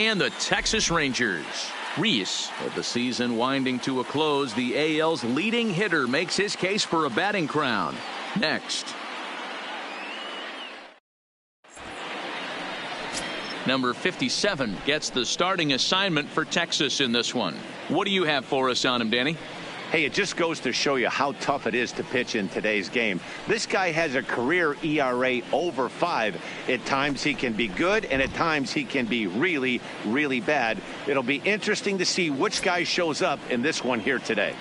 And the Texas Rangers. Reese, with the season winding to a close, the AL's leading hitter makes his case for a batting crown. Next. Number 57 gets the starting assignment for Texas in this one. What do you have for us on him, Danny? Hey, it just goes to show you how tough it is to pitch in today's game. This guy has a career ERA over 5. At times he can be good, and at times he can be really, really bad. It'll be interesting to see which guy shows up in this one here today.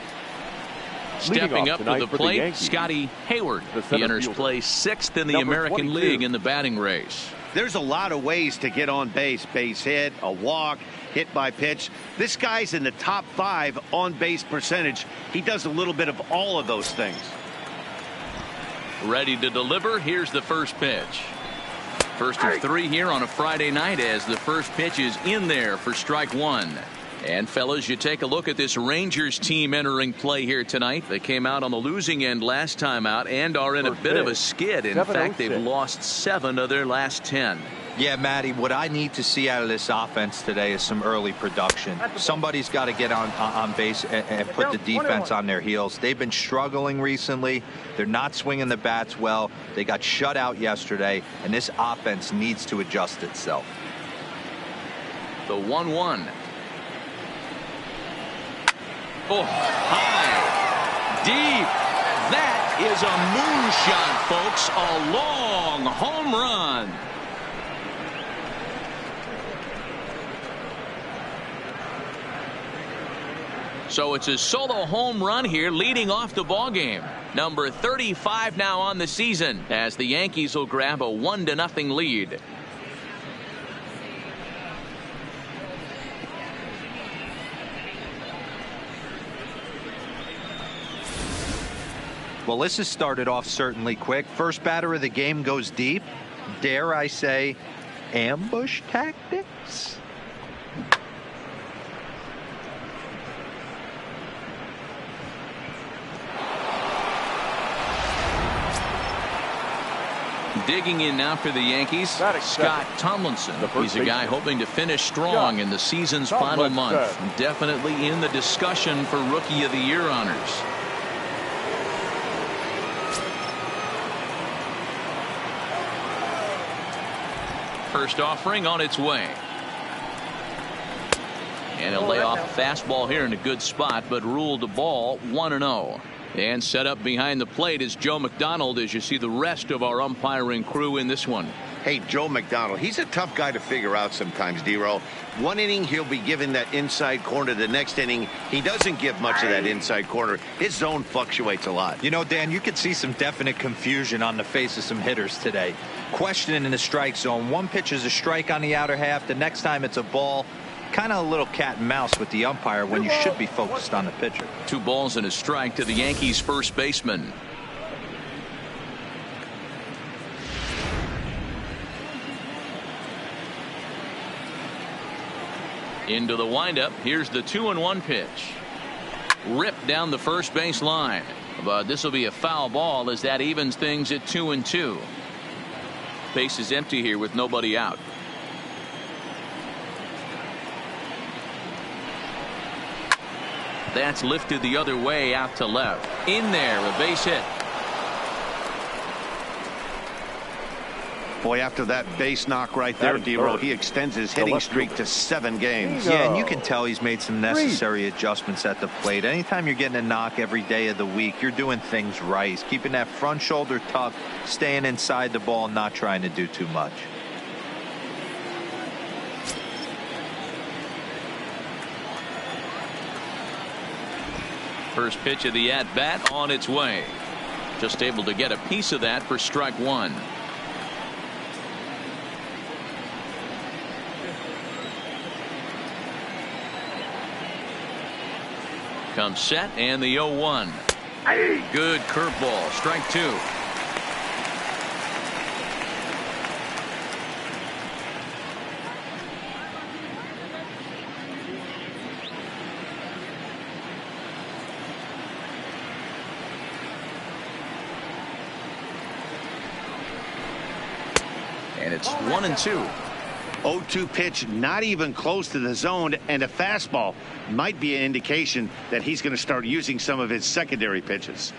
Stepping up to the plate, Scotty Hayward. He enters play 6th in the American League in the batting race. There's a lot of ways to get on base. Base hit, a walk, hit by pitch. This guy's in the top 5 on base percentage. He does a little bit of all of those things. Ready to deliver. Here's the first pitch. First of 3 here on a Friday night as the first pitch is in there for strike 1. And fellas, you take a look at this Rangers team entering play here tonight. They came out on the losing end last time out and are in a bit of a skid. In fact, they've lost 7 of their last 10. Yeah, Matty, what I need to see out of this offense today is some early production. Somebody's got to get on base and put the defense on their heels. They've been struggling recently. They're not swinging the bats well. They got shut out yesterday, and this offense needs to adjust itself. The 1-1. Oh, high, deep. That is a moonshot, folks. A long home run. So it's a solo home run here leading off the ball game. Number 35 now on the season as the Yankees will grab a 1-0 lead. Well, this has started off certainly quick. First batter of the game goes deep. Dare I say, ambush tactics? Digging in now for the Yankees, Scott Tomlinson. He's a guy hoping to finish strong in the season's final month. Definitely in the discussion for Rookie of the Year honors. First offering on its way. And he'll lay off a fastball here in a good spot, but ruled the ball 1-0. And set up behind the plate is Joe McDonald as you see the rest of our umpiring crew in this one. Hey, Joe McDonald, he's a tough guy to figure out sometimes, D-Roll. One inning, he'll be given that inside corner. The next inning, he doesn't give much of that inside corner. His zone fluctuates a lot. You know, Dan, you could see some definite confusion on the face of some hitters today. Questioning in the strike zone. One pitch is a strike on the outer half. The next time it's a ball. Kind of a little cat and mouse with the umpire when you should be focused on the pitcher. 2 balls and a strike to the Yankees first baseman. Into the windup. Here's the 2-1 pitch. Ripped down the first base line. But this will be a foul ball as that evens things at 2-2. Base is empty here with nobody out. That's lifted the other way out to left. In there, a base hit. Boy, after that base knock right there, D-Roll, he extends his hitting streak to 7 games. Yeah, and you can tell he's made some necessary adjustments at the plate. Anytime you're getting a knock every day of the week, you're doing things right. He's keeping that front shoulder tucked, staying inside the ball, not trying to do too much. First pitch of the at-bat on its way. Just able to get a piece of that for strike 1. Comes set and the 0-1. Good curveball. Strike 2. And it's 1-2. 0-2 pitch, not even close to the zone, and a fastball might be an indication that he's going to start using some of his secondary pitches.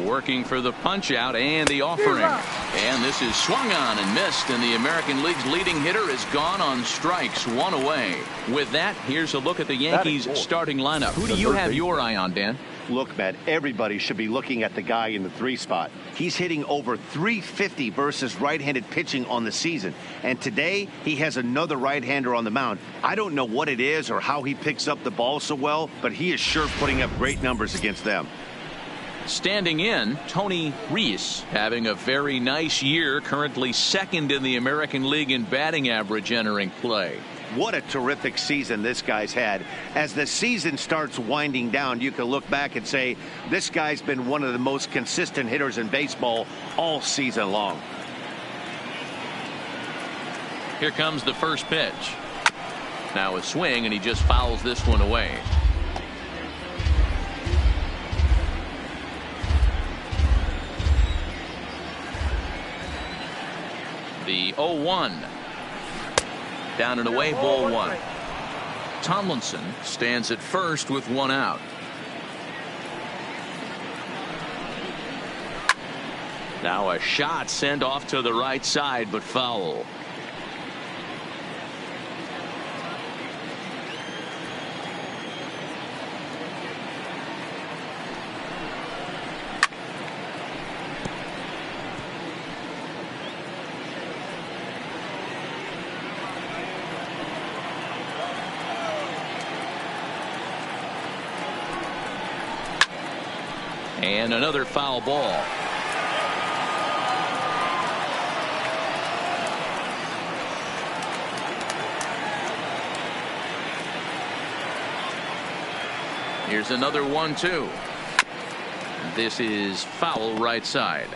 Working for the punch out and the offering. And this is swung on and missed, and the American League's leading hitter is gone on strikes, 1 away. With that, here's a look at the Yankees starting lineup. Who do you have your eye on, Dan? Look, Matt, everybody should be looking at the guy in the 3 spot. He's hitting over 350 versus right-handed pitching on the season. And today, he has another right-hander on the mound. I don't know what it is or how he picks up the ball so well, but he is sure putting up great numbers against them. Standing in, Tony Reese, having a very nice year, currently second in the American League in batting average entering play. What a terrific season this guy's had. As the season starts winding down, you can look back and say, this guy's been one of the most consistent hitters in baseball all season long. Here comes the first pitch. Now a swing, and he just fouls this one away. The 0-1. Down and away, ball 1. Tomlinson stands at first with 1 out. Now a shot sent off to the right side, but foul. And another foul ball. Here's another 1-2. This is foul right side.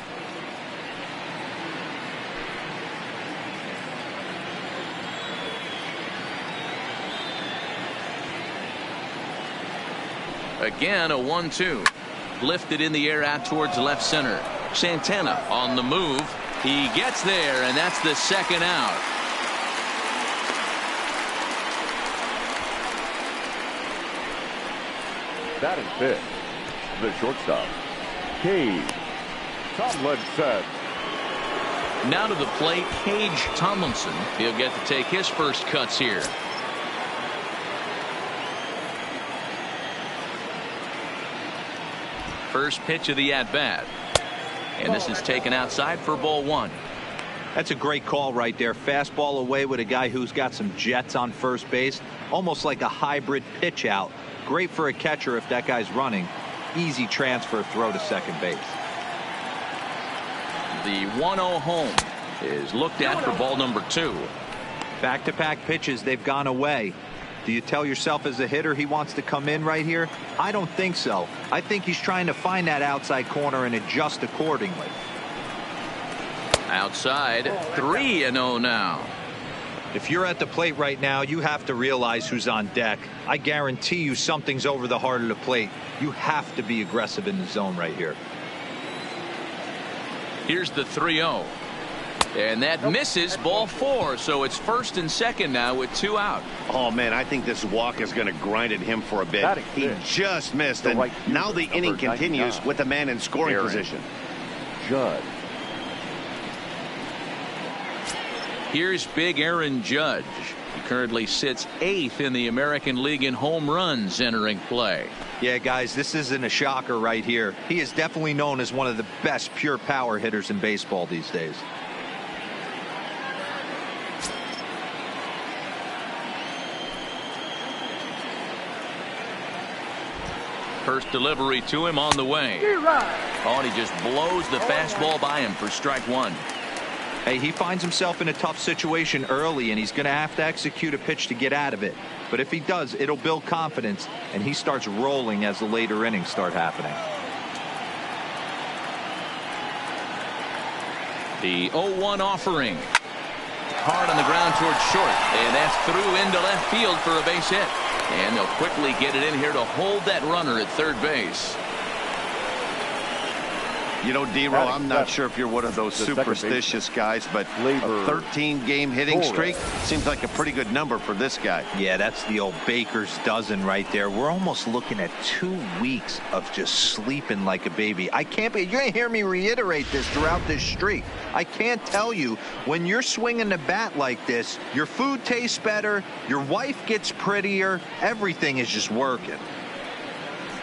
Again, a 1-2. Lifted in the air out towards left center. Santana on the move. He gets there, and that's the second out. Batting fifth, the shortstop, Cage Tomlinson. Now to the plate, Cage Tomlinson. He'll get to take his first cuts here. First pitch of the at-bat. And this is taken outside for ball 1. That's a great call right there. Fastball away with a guy who's got some jets on first base. Almost like a hybrid pitch out. Great for a catcher if that guy's running. Easy transfer throw to second base. The 1-0 home is looked at for ball number 2. Back-to-back pitches, they've gone away. Do you tell yourself as a hitter he wants to come in right here? I don't think so. I think he's trying to find that outside corner and adjust accordingly. Outside, 3-0 now. If you're at the plate right now, you have to realize who's on deck. I guarantee you something's over the heart of the plate. You have to be aggressive in the zone right here. Here's the 3-0. And that misses, ball 4. So it's first and second now with 2 out. Oh, man, I think this walk is going to grind at him for a bit. He just missed, and now the inning continues with the man in scoring position. Judge. Here's big Aaron Judge. He currently sits 8th in the American League in home runs entering play. Yeah, guys, this isn't a shocker right here. He is definitely known as one of the best pure power hitters in baseball these days. First delivery to him on the way. Oh, and he just blows the fastball by him for strike 1. Hey, he finds himself in a tough situation early, and he's going to have to execute a pitch to get out of it. But if he does, it'll build confidence, and he starts rolling as the later innings start happening. The 0-1 offering. Hard on the ground towards short, and that's through into left field for a base hit. And they'll quickly get it in here to hold that runner at third base. You know, D-Row, I'm not sure if you're one of those superstitious guys, but a 13-game hitting streak seems like a pretty good number for this guy. Yeah, that's the old baker's dozen right there. We're almost looking at 2 weeks of just sleeping like a baby. I can't be. You're going to hear me reiterate this throughout this streak. I can't tell you, when you're swinging the bat like this, your food tastes better, your wife gets prettier, everything is just working.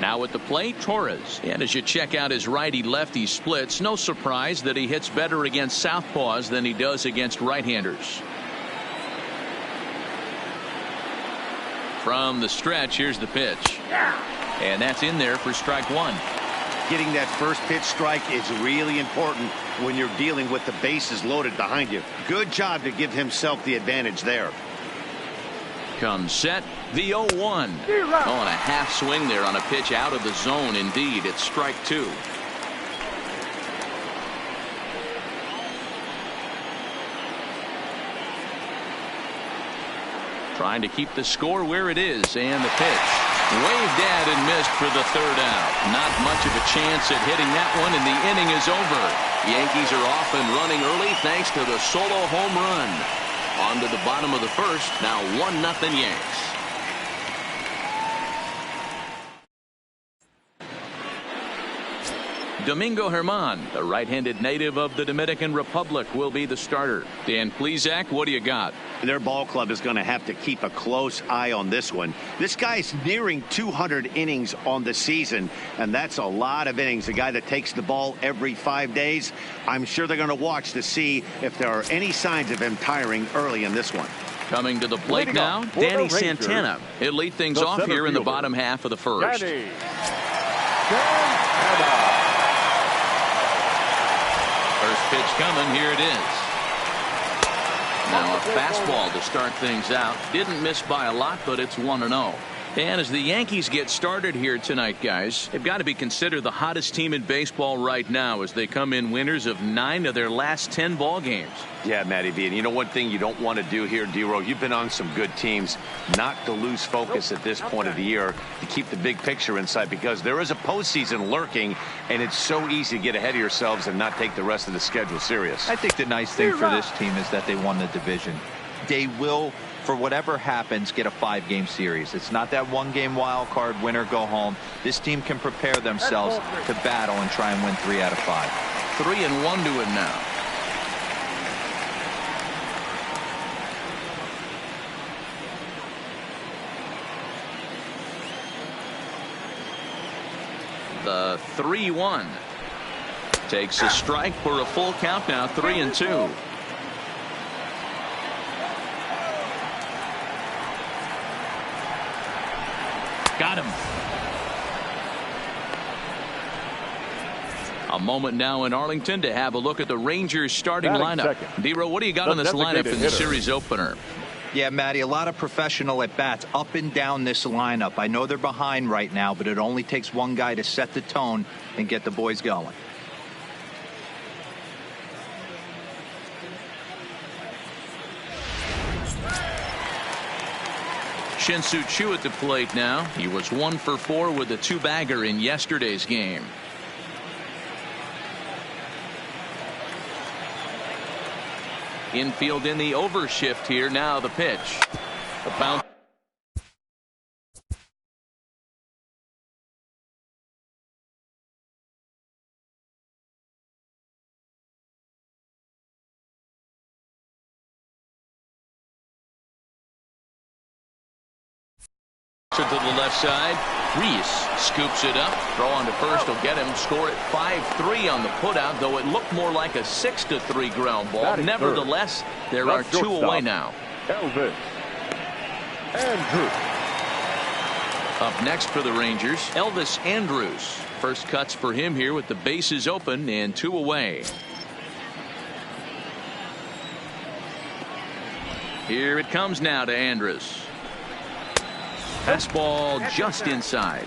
Now at the plate, Torres. And as you check out his righty-lefty splits, no surprise that he hits better against southpaws than he does against right-handers. From the stretch, here's the pitch. And that's in there for strike one. Getting that first pitch strike is really important when you're dealing with the bases loaded behind you. Good job to give himself the advantage there. Comes set, the 0-1. Oh, and a half swing there on a pitch out of the zone. Indeed, it's strike two. Trying to keep the score where it is, and the pitch. Waved at and missed for the third out. Not much of a chance at hitting that one, and the inning is over. Yankees are off and running early thanks to the solo home run. On to the bottom of the first. Now 1-0 Yanks. Domingo Germán, the right-handed native of the Dominican Republic, will be the starter. Dan Plesac, what do you got? Their ball club is going to have to keep a close eye on this one. This guy's nearing 200 innings on the season, and that's a lot of innings. A guy that takes the ball every 5 days. I'm sure they're going to watch to see if there are any signs of him tiring early in this one. Coming to the plate now, Danny Santana. He'll lead things off here in the bottom half of the first. First pitch coming, here it is. Now a fastball to start things out. Didn't miss by a lot, but it's 1-0. And as the Yankees get started here tonight, guys, they've got to be considered the hottest team in baseball right now as they come in winners of 9 of their last 10 ball games. Yeah, MLBThe, and you know one thing you don't want to do here, D-Row, you've been on some good teams, not to lose focus at this point of the year, to keep the big picture in sight, because there is a postseason lurking, and it's so easy to get ahead of yourselves and not take the rest of the schedule serious. I think the nice thing for this team is that they won the division. They will, for whatever happens, get a 5-game series. It's not that 1-game wild card, win or go home. This team can prepare themselves to battle and try and win 3 out of 5. 3-1 to it now. The 3-1 takes a strike for a full count now. 3-2. Got him. A moment now in Arlington to have a look at the Rangers starting lineup. D-Row, what do you got on this lineup in the series opener? Yeah, Matty, a lot of professional at-bats up and down this lineup. I know they're behind right now, but it only takes one guy to set the tone and get the boys going. Shin-Soo Choo at the plate now. He was 1 for 4 with a 2-bagger in yesterday's game. Infield in the overshift here. Now the pitch. The bounce. To the left side. Reese scoops it up. Throw on to first will get him. Score at 5-3 on the putout, though it looked more like a 6-3 ground ball. Nevertheless, there are 2 away now. Elvis Andrews. Up next for the Rangers, Elvis Andrews. First cuts for him here with the bases open and 2 away. Here it comes now to Andrews. Fastball just inside.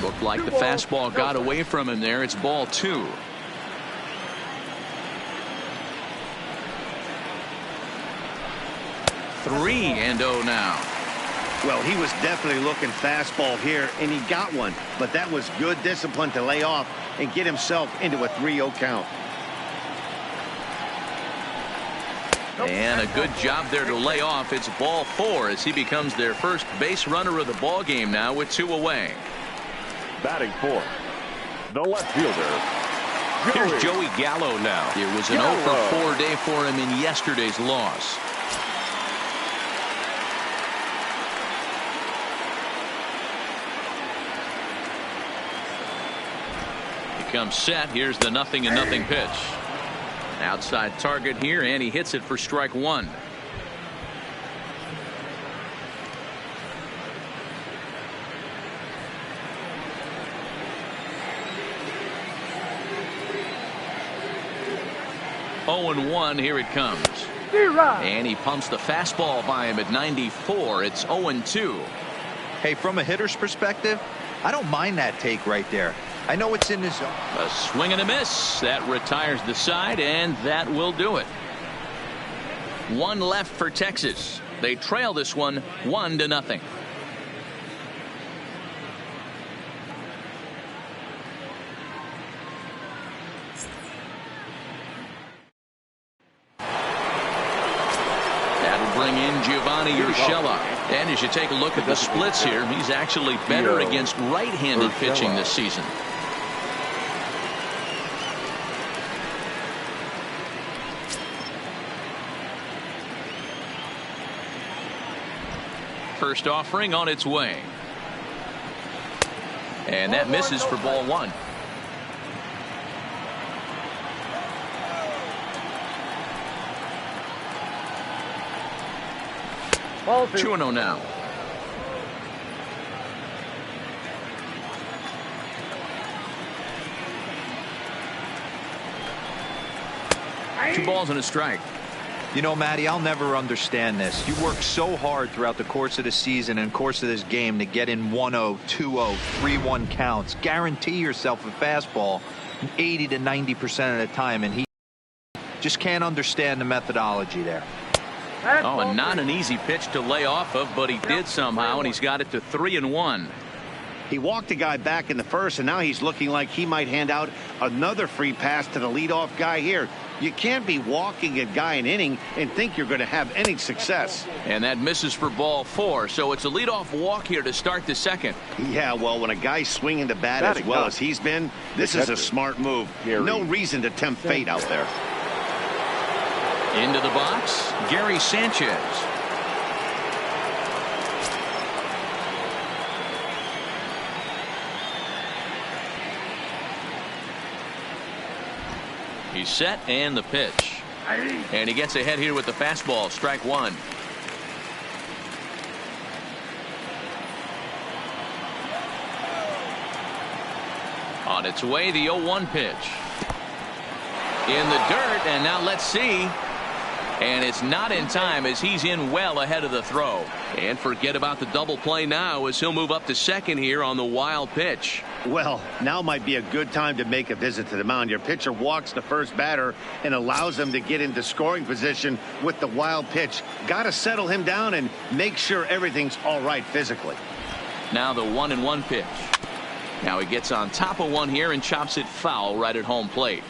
Looked like the fastball got away from him there. It's ball 2. 3-0 now. Well, he was definitely looking fastball here, and he got one. But that was good discipline to lay off and get himself into a 3-0 count. And a good job there to lay off. It's ball 4 as he becomes their first base runner of the ball game now with 2 away. Batting fourth, the left fielder, Here's Joey Gallo now. It was an 0-for-4 day for him in yesterday's loss. He comes set. Here's the 0-0 pitch. Outside target here, and he hits it for strike 1. Oh, 1, here it comes. And he pumps the fastball by him at 94. It's 0-2. Hey, from a hitter's perspective, I don't mind that take right there. I know it's in his zone. A swing and a miss. That retires the side, and that will do it. 1 left for Texas. They trail this one 1-0. That'll bring in Giovanni Urshela. And as you take a look at the splits here, he's actually better against right-handed pitching this season. First offering on its way. And that misses for ball 1. ball 2-0 now. Two balls and a strike. You know, Matty, I'll never understand this. You work so hard throughout the course of the season and course of this game to get in 1-0, 2-0, 3-1 counts. Guarantee yourself a fastball 80 to 90% of the time, and he just can't understand the methodology there. Oh, and not an easy pitch to lay off of, but he did somehow, and he's got it to 3-1. He walked a guy back in the first, and now he's looking like he might hand out another free pass to the leadoff guy here. You can't be walking a guy an inning and think you're going to have any success. And that misses for ball 4, so it's a leadoff walk here to start the second. Yeah, well, when a guy's swinging the bat as well as he's been, this is a smart move. No reason to tempt fate out there. Into the box, Gary Sanchez. He's set, and the pitch. And he gets ahead here with the fastball, strike 1. On its way, the 0-1 pitch. In the dirt, and now let's see. And it's not in time as he's in well ahead of the throw. And forget about the double play now as he'll move up to second here on the wild pitch. Well, now might be a good time to make a visit to the mound. Your pitcher walks the first batter and allows him to get into scoring position with the wild pitch. Got to settle him down and make sure everything's all right physically. Now the 1-1 pitch. Now he gets on top of one here and chops it foul right at home plate.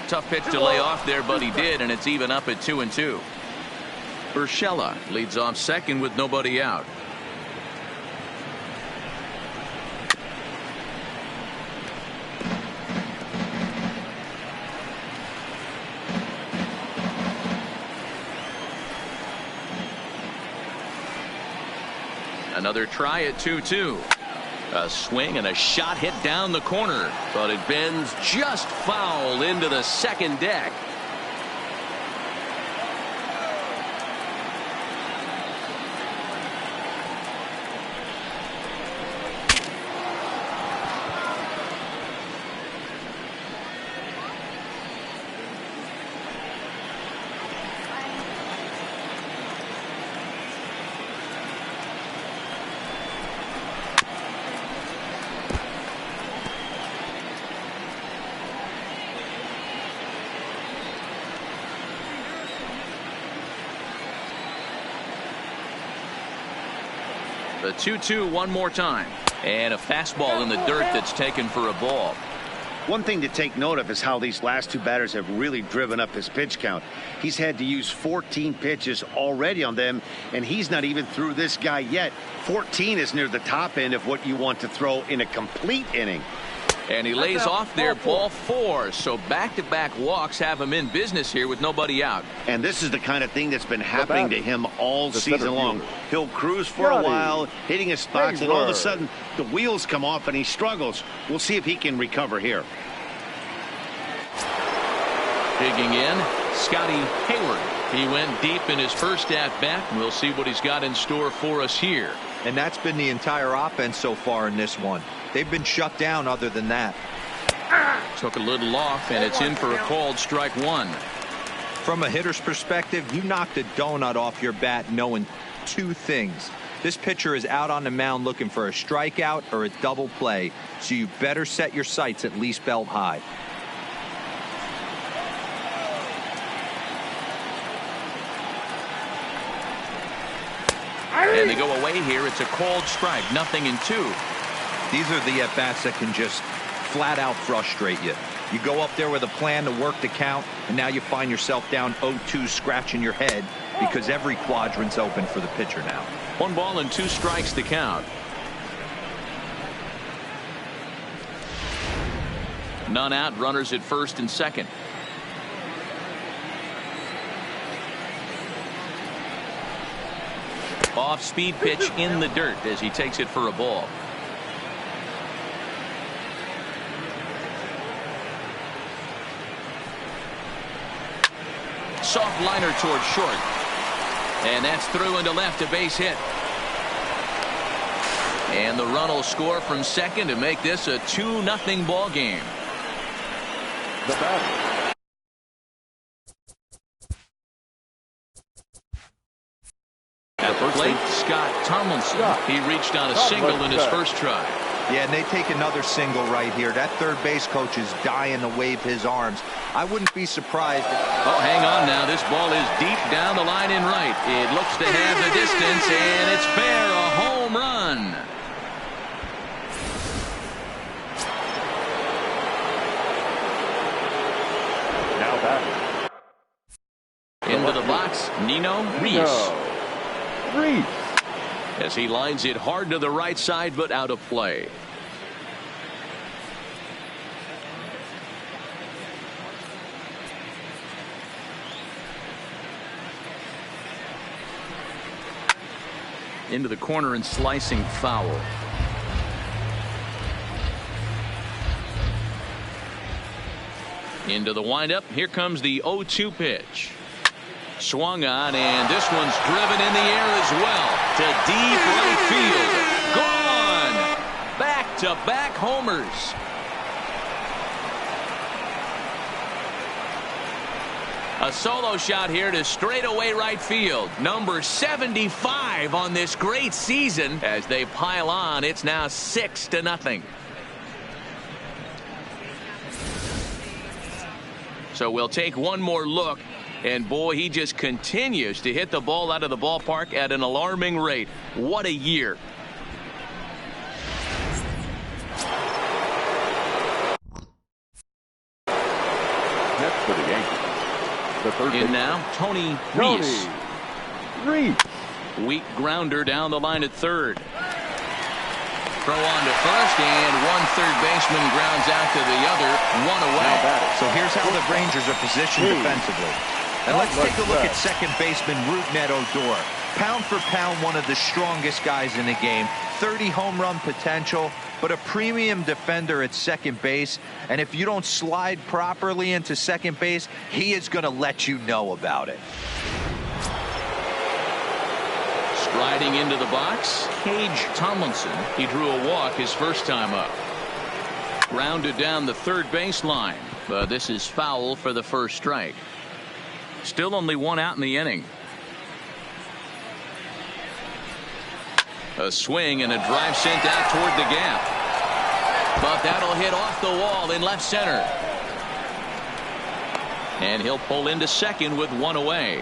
Tough pitch to lay off there, but he did, and it's even up at 2-2. Urshela leads off second with nobody out. Another try at 2-2. A swing and a shot hit down the corner, but it bends just foul into the second deck. The 2-2 one more time. And a fastball in the dirt that's taken for a ball. One thing to take note of is how these last two batters have really driven up his pitch count. He's had to use 14 pitches already on them, and he's not even through this guy yet. 14 is near the top end of what you want to throw in a complete inning. And he lays off there, ball 4. So back-to-back walks have him in business here with nobody out. And this is the kind of thing that's been happening to him all season long. He'll cruise for a while, hitting his spots, and all of a sudden the wheels come off and he struggles. We'll see if he can recover here. Digging in, Scotty Hayward. He went deep in his first at-bat, and we'll see what he's got in store for us here. And that's been the entire offense so far in this one. They've been shut down other than that. Took a little off, and it's in for a called strike 1. From a hitter's perspective, you knocked a donut off your bat knowing two things. This pitcher is out on the mound looking for a strikeout or a double play, so you better set your sights at least belt high. And they go away here. It's a called strike, 0-2. These are the at-bats that can just flat out frustrate you. You go up there with a plan to work the count, and now you find yourself down 0-2 scratching your head because every quadrant's open for the pitcher now. 1 ball and 2 strikes to count. None out, runners at first and second. Off-speed pitch in the dirt as he takes it for a ball. Soft liner towards short. And that's through into left, a base hit. And the run will score from second to make this a 2-0 ball game. The batter. At the plate, Scott Tomlinson. He reached on a single in his first try. Yeah, and they take another single right here. That third base coach is dying to wave his arms. I wouldn't be surprised. Oh, hang on now. This ball is deep down the line in right. It looks to have the distance, and it's fair. A home run. Now back. Into the box, Nino Reese. As he lines it hard to the right side, but out of play. Into the corner and slicing foul. Into the windup. Here comes the 0-2 pitch. Swung on, and this one's driven in the air as well to deep right field. Gone. Back-to-back homers. A solo shot here to straightaway right field. Number 75 on this great season. As they pile on, it's now 6-0. So we'll take one more look. And boy, he just continues to hit the ball out of the ballpark at an alarming rate. What a year. Next for the Yankees. The third In now, Tony Reese. Weak grounder down the line at third. Throw on to first, and one third baseman grounds out to the other, 1 away. So here's how the Rangers are positioned defensively. And let's take a look at second baseman Rougned Odor. Pound for pound, one of the strongest guys in the game. 30 home run potential, but a premium defender at second base. And if you don't slide properly into second base, he is going to let you know about it. Striding into the box, Cage Tomlinson. He drew a walk his first time up. Grounded down the third baseline, but this is foul for the first strike. Still only 1 out in the inning. A swing and a drive sent out toward the gap. But that'll hit off the wall in left center. And he'll pull into second with 1 away.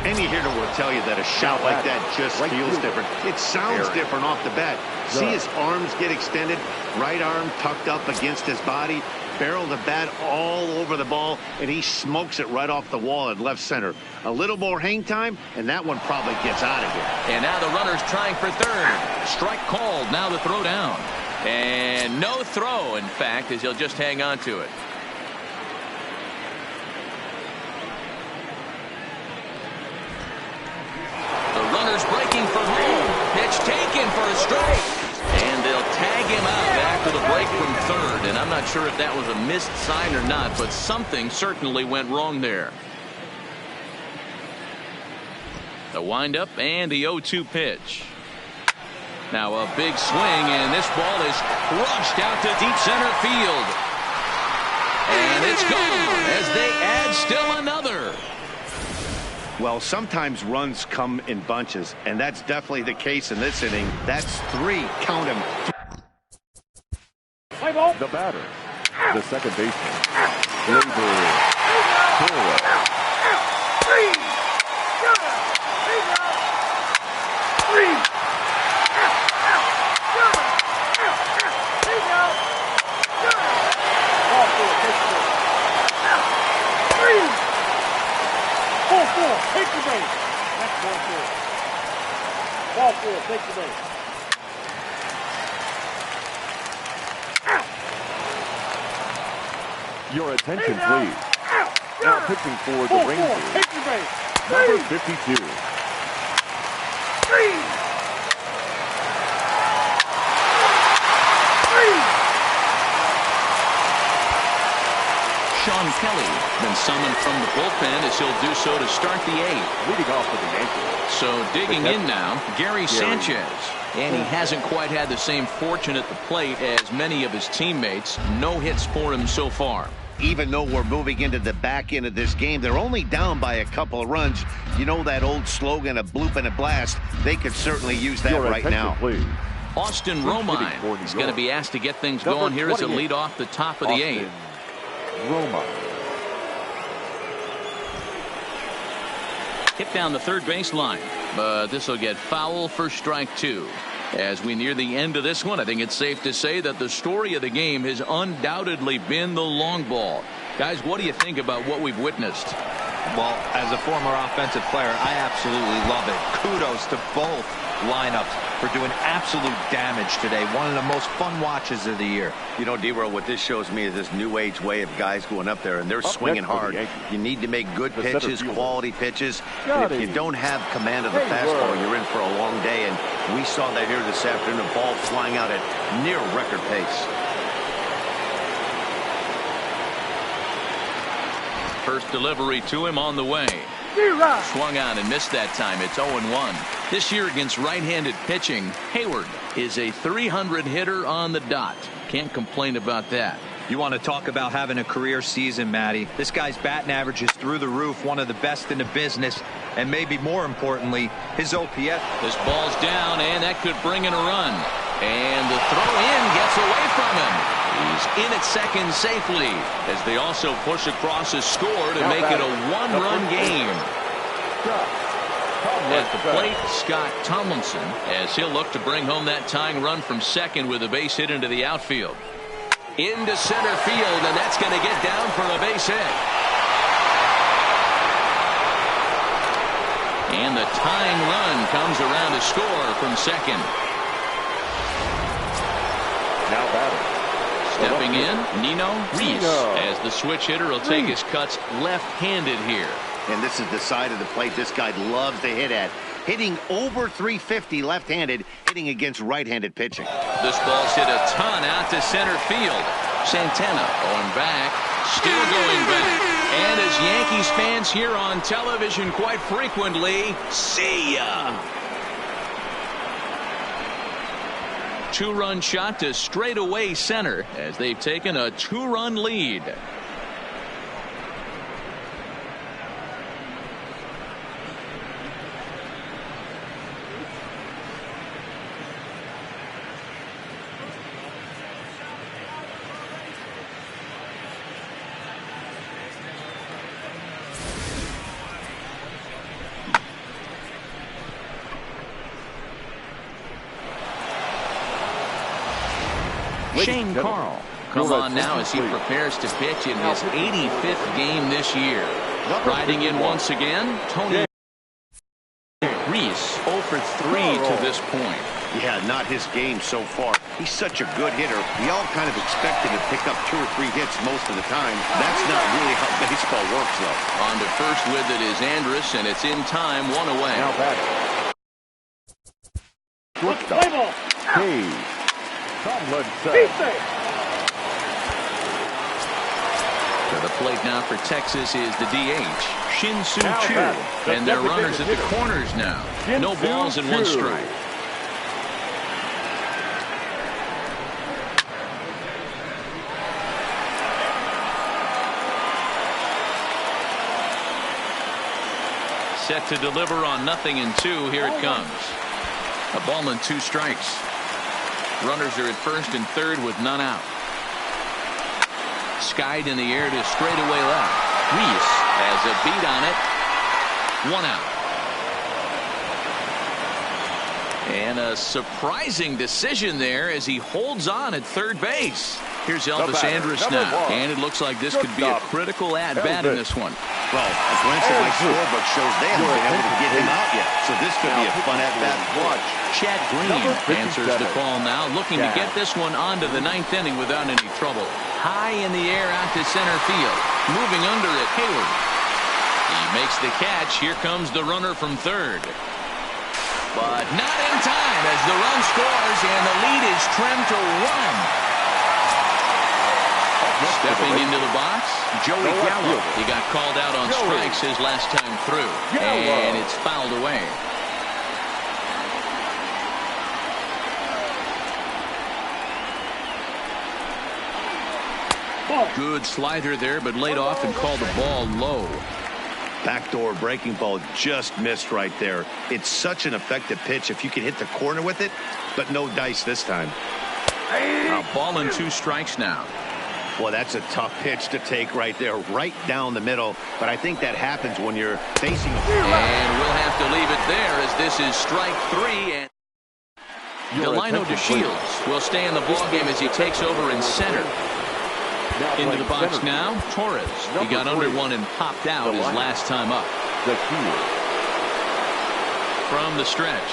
Any hitter will tell you that a shot like that just feels different. It sounds different off the bat. See his arms get extended, right arm tucked up against his body, barrel the bat all over the ball, and he smokes it right off the wall at left center. A little more hang time, and that one probably gets out of here. And now the runner's trying for third. Strike called. Now the throw down. And no throw, in fact, as he'll just hang on to it. The runner's breaking for home. Pitch taken for a strike. And they'll tag him out after the break from third. And I'm not sure if that was a missed sign or not, but something certainly went wrong there. The windup and the 0-2 pitch. Now a big swing, and this ball is crushed out to deep center field. And it's gone as they add still another. Well, sometimes runs come in bunches, and that's definitely the case in this inning. That's 3. Count him. The batter, the second baseman, Gleyber Torres. Take the base. That's ball 4. Ball 4, take the base. Your attention, please. Now pitching for the Rangers, Take the base. number 52. Sean Kelly been summoned from the bullpen as he'll do so to start the 8th. Leading off for the Yankees. So digging in now, Gary Sanchez. And he hasn't quite had the same fortune at the plate as many of his teammates. No hits for him so far. Even though we're moving into the back end of this game, they're only down by a couple of runs. You know that old slogan, a bloop and a blast. They could certainly use that right now. Please. Austin Romine is going to be asked to get things going here as a lead off the top of the 8th. Romine. Hit down the third baseline, but this will get foul for strike 2. As we near the end of this one, I think it's safe to say that the story of the game has undoubtedly been the long ball. Guys, what do you think about what we've witnessed? Well, as a former offensive player, I absolutely love it. Kudos to both lineups for doing absolute damage today. One of the most fun watches of the year. You know, D-World, what this shows me is this new age way of guys going up there, and they're swinging hard. You need to make good pitches, quality pitches. And if you don't have command of the fastball, you're in for a long day, and we saw that here this afternoon. The ball flying out at near record pace. First delivery to him on the way. Swung on and missed that time. It's 0-1. This year against right-handed pitching, Hayward is a 300 hitter on the dot. Can't complain about that. You want to talk about having a career season, Matty. This guy's batting average is through the roof, one of the best in the business, and maybe more importantly, his OPS. This ball's down, and that could bring in a run. And the throw in gets away from him. He's in at second safely as they also push across his score to make it a one-run game. At the plate, Scott Tomlinson, as he'll look to bring home that tying run from second with a base hit into the outfield. Into center field, and that's going to get down for a base hit. And the tying run comes around to score from second. Now batting. Stepping in, Nino Reese, as the switch hitter will take his cuts left-handed here. And this is the side of the plate this guy loves to hit at. Hitting over 350 left-handed, hitting against right-handed pitching. This ball's hit a ton out to center field. Santana going back, still going back. And as Yankees fans hear on television quite frequently, see ya! Two-run shot to straightaway center as they've taken a 2-run lead. Shane Carl come on now as he prepares to pitch in his 85th game this year. Riding in once again, Tony Reese 0 for 3 to this point. Yeah, not his game so far. He's such a good hitter. We all kind of expected to pick up 2 or 3 hits most of the time. That's not really how baseball works, though. On to first with it is Andrus, and it's in time, 1 away. Now batting. Shortstop. Hayes. Tomlinson. To the plate now for Texas is the DH, Shin-Soo Choo. And their runners at the corners now. No balls and 1 strike. Set to deliver on 0-2. Here it comes. A ball and 2 strikes. Runners are at first and third with none out. Skied in the air to straightaway left. Reese has a beat on it. 1 out. And a surprising decision there as he holds on at third base. Here's Elvis Andrus now. And it looks like this could be a critical at-bat in this one. Well, a glance at my scorebook shows they haven't been able to get him out yet. So this could be a fun at-bat watch. Chad Green answers the call now, looking to get this one onto the 9th inning without any trouble. High in the air out to center field. Moving under it, Hayward. He makes the catch. Here comes the runner from third. But not in time as the run scores and the lead is trimmed to 1. Stepping into the box, Joey Gallo. He got called out on strikes his last time through. And it's fouled away. Good slider there, but laid off and called the ball low. Backdoor breaking ball just missed right there. It's such an effective pitch if you can hit the corner with it, but no dice this time. A ball and 2 strikes now. Well, that's a tough pitch to take right there, right down the middle. But I think that happens when you're facing a... And we'll have to leave it there as this is strike 3. And Delino DeShields will stay in the ballgame as he takes over in center. Into the box now, Torres. He got under one and popped out his last time up. From the stretch.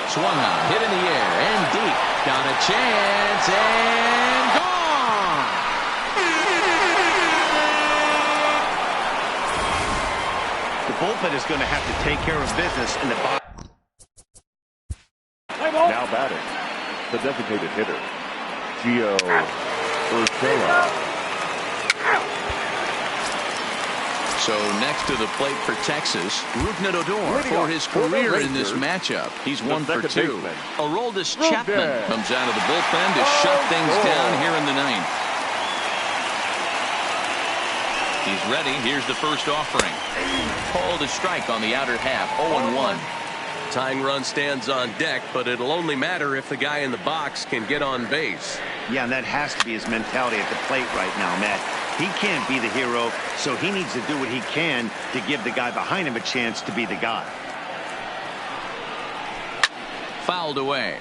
Swung on, hit in the air, and deep. Got a chance, and gone! The bullpen is going to have to take care of business in the box. Now batting, the designated hitter, Gio Urshela. So next to the plate for Texas, Rougned Odor for his career in this matchup. He's 1 for 2. Aroldis Chapman comes out of the bullpen to shut things down here in the 9th. He's ready. Here's the first offering. Called a strike on the outer half. 0-1. Tying run stands on deck, but it'll only matter if the guy in the box can get on base. Yeah, and that has to be his mentality at the plate right now, Matt. He can't be the hero, so he needs to do what he can to give the guy behind him a chance to be the guy. Fouled away.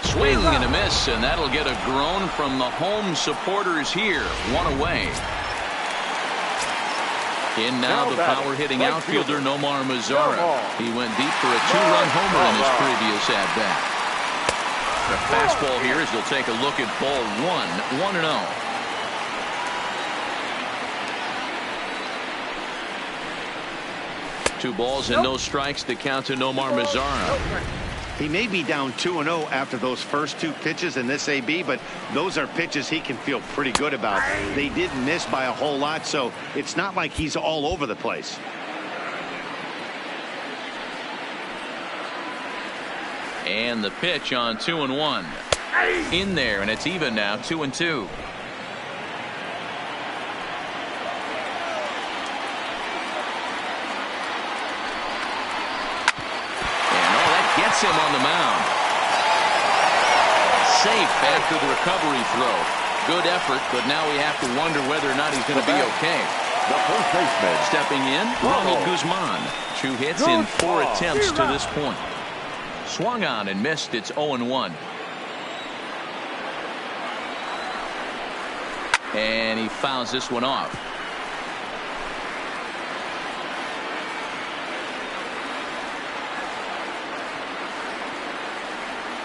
Swing and a miss, and that'll get a groan from the home supporters here. 1 away. In now the power-hitting outfielder Nomar Mazara. He went deep for a 2-run homer in his previous at-bat. The fastball here as he'll take a look at ball 1. 1-0. 2 balls and no strikes to count to Nomar Mazara. He may be down 2-0 after those first 2 pitches in this AB, but those are pitches he can feel pretty good about. They didn't miss by a whole lot, so it's not like he's all over the place. And the pitch on 2-1. In there, and it's even now, 2-2. Him on the mound. Safe after the recovery throw. Good effort, but now we have to wonder whether or not he's going to be okay. The first baseman. Stepping in, Ronald Guzman. 2 hits in 4 attempts to this point. Swung on and missed. It's 0-1. And he fouls this one off.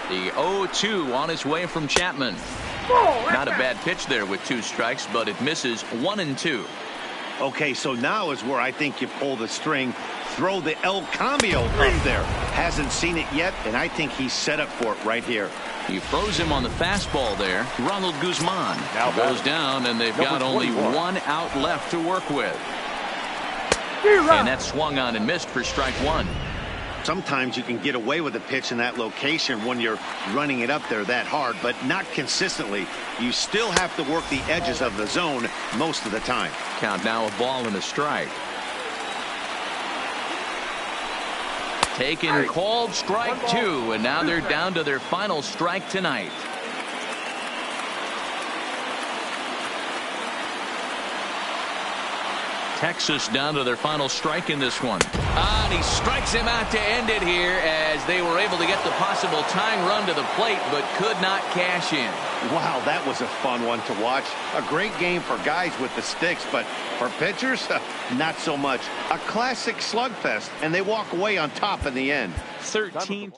The 0-2 on his way from Chapman. Not a bad pitch there with 2 strikes, but it misses 1-2. Okay, so now is where I think you pull the string. Throw the El Cambio up there. Hasn't seen it yet, and I think he's set up for it right here. He throws him on the fastball there. Ronald Guzman Now goes down, and they've got only 1 out left to work with. And that swung on and missed for strike 1. Sometimes you can get away with a pitch in that location when you're running it up there that hard, but not consistently. You still have to work the edges of the zone most of the time. Count now a ball and a strike. Taken, called, strike 2, and now they're down to their final strike tonight. Texas down to their final strike in this one. And he strikes him out to end it here as they were able to get the possible tying run to the plate but could not cash in. Wow, that was a fun one to watch. A great game for guys with the sticks, but for pitchers, not so much. A classic slugfest, and they walk away on top in the end. 13